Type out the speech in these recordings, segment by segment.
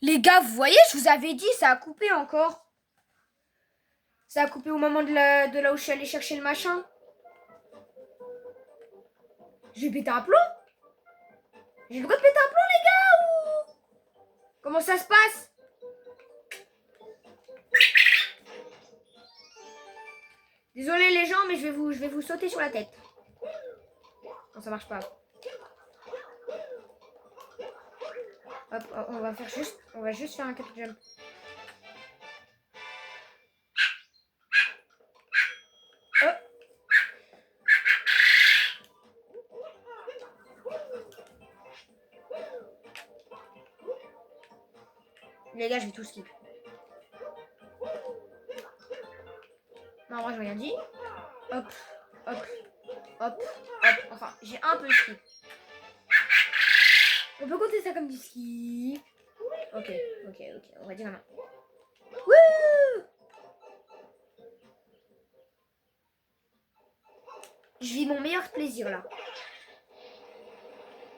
Les gars, vous voyez, je vous avais dit, ça a coupé encore. Ça a coupé au moment de là où je suis allée chercher le machin. J'ai pété un plomb. J'ai le droit de péter un plomb, les gars, ou... Comment ça se passe? Désolé les gens, mais je vais vous sauter sur la tête. Non, ça marche pas. Hop, on va juste faire un cap jump. Hop. Les gars, je vais tout skip. Non, moi, je rien dit. Hop, hop, hop, hop. Enfin, j'ai un peu skip. On peut compter ça comme du skip. Ok. On va dire non. Wouh! Je vis mon meilleur plaisir, là.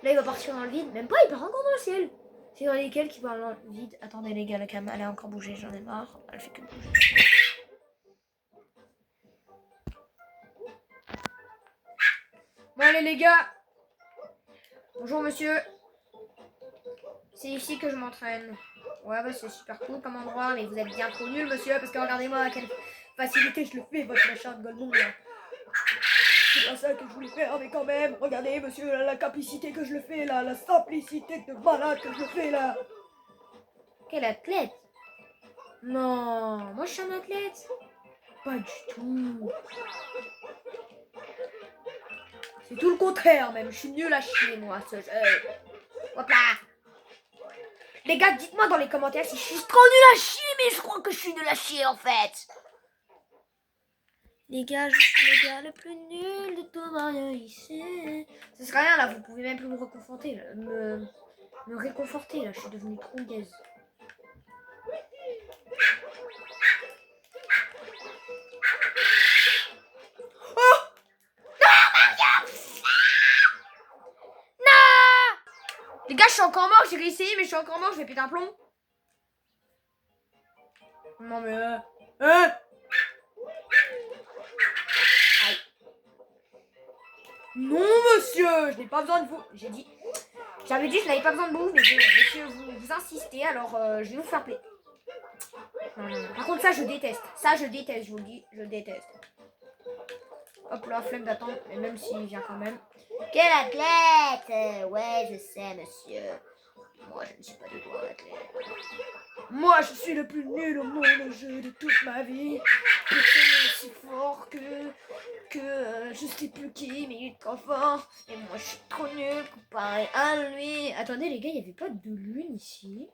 Là, il va partir dans le vide. Même pas, il part encore dans le ciel. C'est dans lesquels qui part dans le vide. Attendez, les gars, la cam, elle a encore bougé. J'en ai marre. Elle fait que bouger. Bon, allez, les gars. Bonjour, monsieur. C'est ici que je m'entraîne. Ouais, bah, c'est super cool comme endroit. Mais vous êtes bien trop nul, monsieur. Parce que regardez-moi à quelle facilité je le fais, votre machin de golemon, là. C'est pas ça que je voulais faire, mais quand même, regardez, monsieur, la capacité que je le fais, là, la simplicité de malade que je le fais, là. Quel athlète? Non, moi je suis un athlète. Pas du tout. C'est tout le contraire, même. Je suis nul à chier, moi, ce jeu. Hop là. Les gars, dites-moi dans les commentaires si je suis trop nul à chier, mais je crois que je suis nul à chier, en fait. Les gars, je suis le gars le plus nul de tout Mario ici. Ça sert à rien, là. Vous pouvez même plus me réconforter, là. Me réconforter, là. Je suis devenue trop gaze. Oh! Non, Mario! Non! Les gars, je suis encore mort. J'ai réessayé, mais je suis encore mort. Je vais péter un plomb. Non, mais... Aïe. Non, monsieur, je n'ai pas besoin de vous. J'ai dit... J'avais dit que je n'avais pas besoin de vous, mais monsieur, vous insistez, alors je vais vous faire plaisir. Non. Par contre, ça, je déteste. Ça, je déteste, je vous le dis, je déteste. Hop là, flemme d'attendre, mais même s'il vient quand même. Quel athlète! Ouais, je sais, monsieur. Moi, je ne suis pas du tout un athlète. Moi, je suis le plus nul au monde au jeu de toute ma vie. Personne n'est aussi fort que je sais plus qui, mais il est trop fort. Et moi, je suis trop nul comparé à lui. Attendez, les gars, il n'y avait pas de lune ici.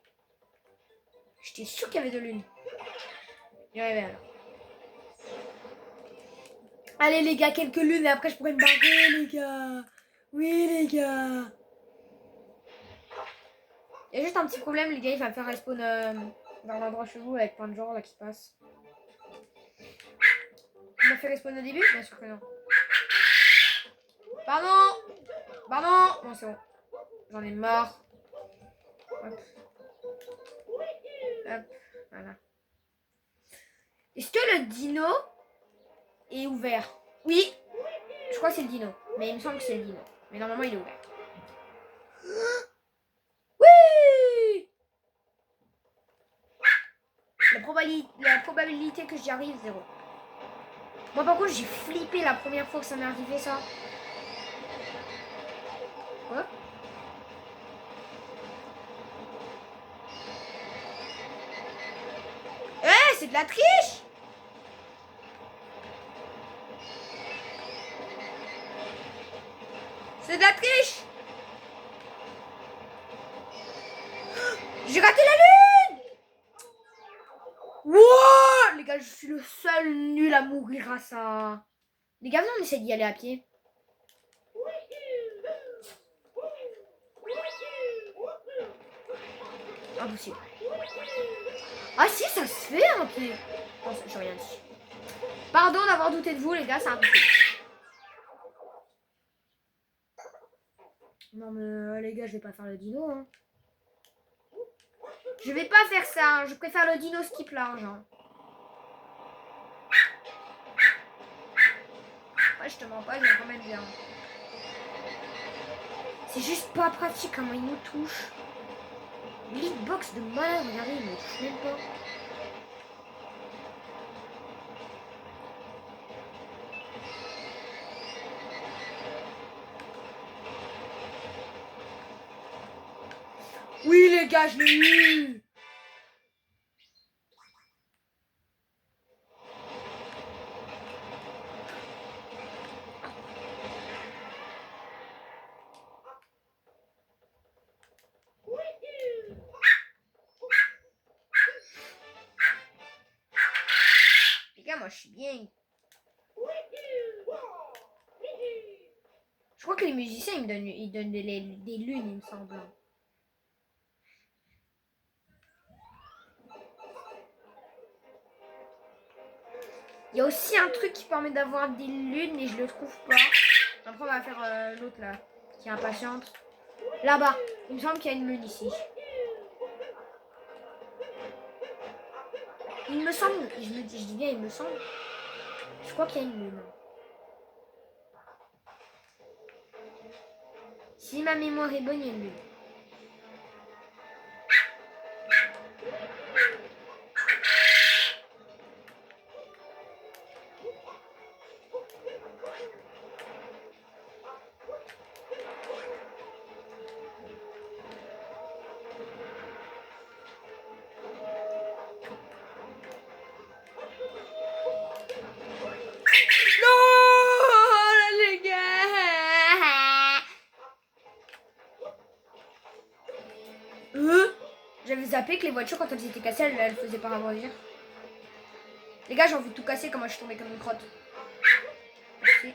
J'étais sûr qu'il y avait de lune. Il y en avait alors. Allez, les gars, quelques lunes et après, je pourrais me barrer, les gars. Oui, les gars. Il y a juste un petit problème, les gars, il va me faire respawn dans l'endroit chelou avec plein de gens là qui passent. Il m'a fait respawn au début? Bien sûr que non. Pardon! Bon, c'est bon. J'en ai marre. Hop. Voilà. Est-ce que le dino est ouvert? Oui! Je crois que c'est le dino. Mais il me semble que c'est le dino. Mais normalement, il est ouvert. Oui! La probabilité que j'y arrive, 0. Moi, par contre, j'ai flippé la première fois que ça m'est arrivé, ça. Quoi? C'est de la triche! C'est de la triche! J'ai raté la lune! Wow! Les gars, je suis le seul nul à mourir à ça. Les gars, on essaie d'y aller à pied. Impossible. Ah si, ça se fait un pied. Non, j'ai rien dit. Pardon d'avoir douté de vous, les gars, c'est impossible. Non mais les gars, je vais pas faire le dino, hein. Je vais pas faire ça, hein. Je préfère le dino skip large. Hein. Ouais, je te mens pas, j'aime quand même bien. C'est juste pas pratique comment il nous touche. L'hitbox de malade, regardez, il me touche même pas. Oui les gars, je l'ai eu. Les gars, moi je suis bien. Je crois que les musiciens ils donnent des lunes, il me semble. Il y a aussi un truc qui permet d'avoir des lunes, mais je le trouve pas. Après, on va faire l'autre là, qui est impatiente. Là-bas, il me semble qu'il y a une lune ici. Il me semble, je dis bien, il me semble. Je crois qu'il y a une lune. Si ma mémoire est bonne, il y a une lune. J'avais zappé que les voitures, quand elles étaient cassées, elles faisaient pas rebondir. Les gars, j'ai envie de tout casser, comment je suis tombée comme une crotte. Merci.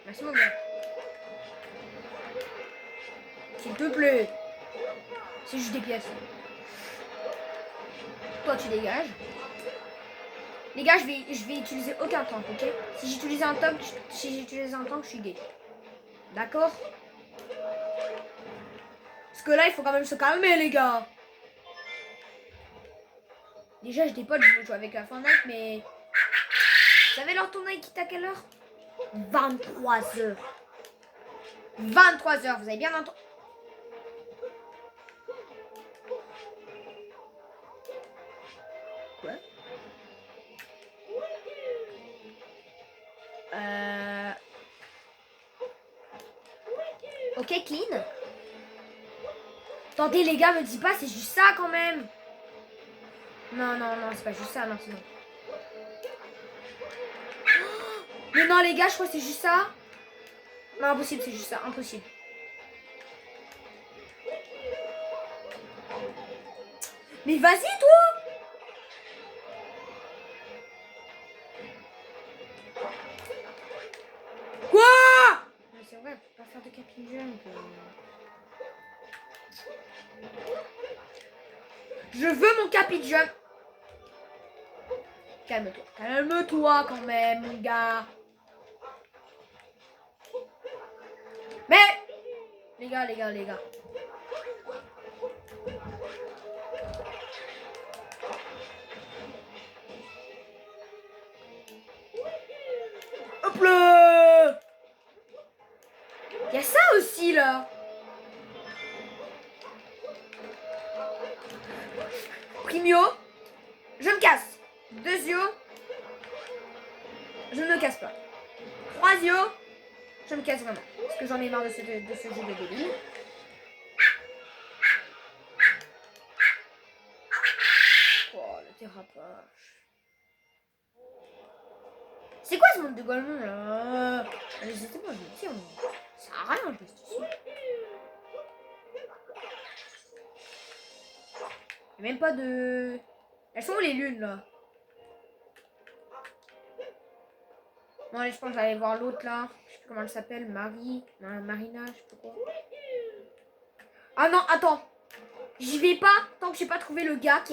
Merci mon gars. S'il te plaît. C'est juste des pièces. Toi, tu dégages. Les gars, je vais utiliser aucun tank, ok? Si j'utilise un tank, je suis gay. D'accord? Parce que là, il faut quand même se calmer, les gars. Déjà, j'ai des potes, je veux jouer avec la Fortnite, mais... Vous savez, leur tournoi quitte à quelle heure? 23h. 23h, vous avez bien entendu? Quoi? Ok, clean. Attendez, les gars, me dis pas, c'est juste ça quand même. Non, non, non, c'est pas juste ça, non, c'est bon. Mais non, les gars, je crois que c'est juste ça. Non, impossible, c'est juste ça, impossible. Mais vas-y, toi. Quoi? Mais c'est vrai, faut pas faire de capping jump. Je veux mon capping jump. Calme-toi. Calme-toi quand même, mon gars. Mais... Les gars. Hop là. Il y a ça aussi, là. Primio. Je me casse. Deuxio. Je ne me casse pas. Troisio. Je me casse vraiment. Parce que j'en ai marre de ce jeu de débile. Oh, le dérapage. C'est quoi ce monde de Golemon là? C'était moi, je me tire. Ça sert à rien, je reste ici. Il n'y a même pas de... Elles sont où les lunes là? Bon allez, je pense que je vais aller voir l'autre là. Je sais plus comment elle s'appelle. Marina, je sais pas quoi. Ah non, attends. J'y vais pas tant que j'ai pas trouvé le gars qui a...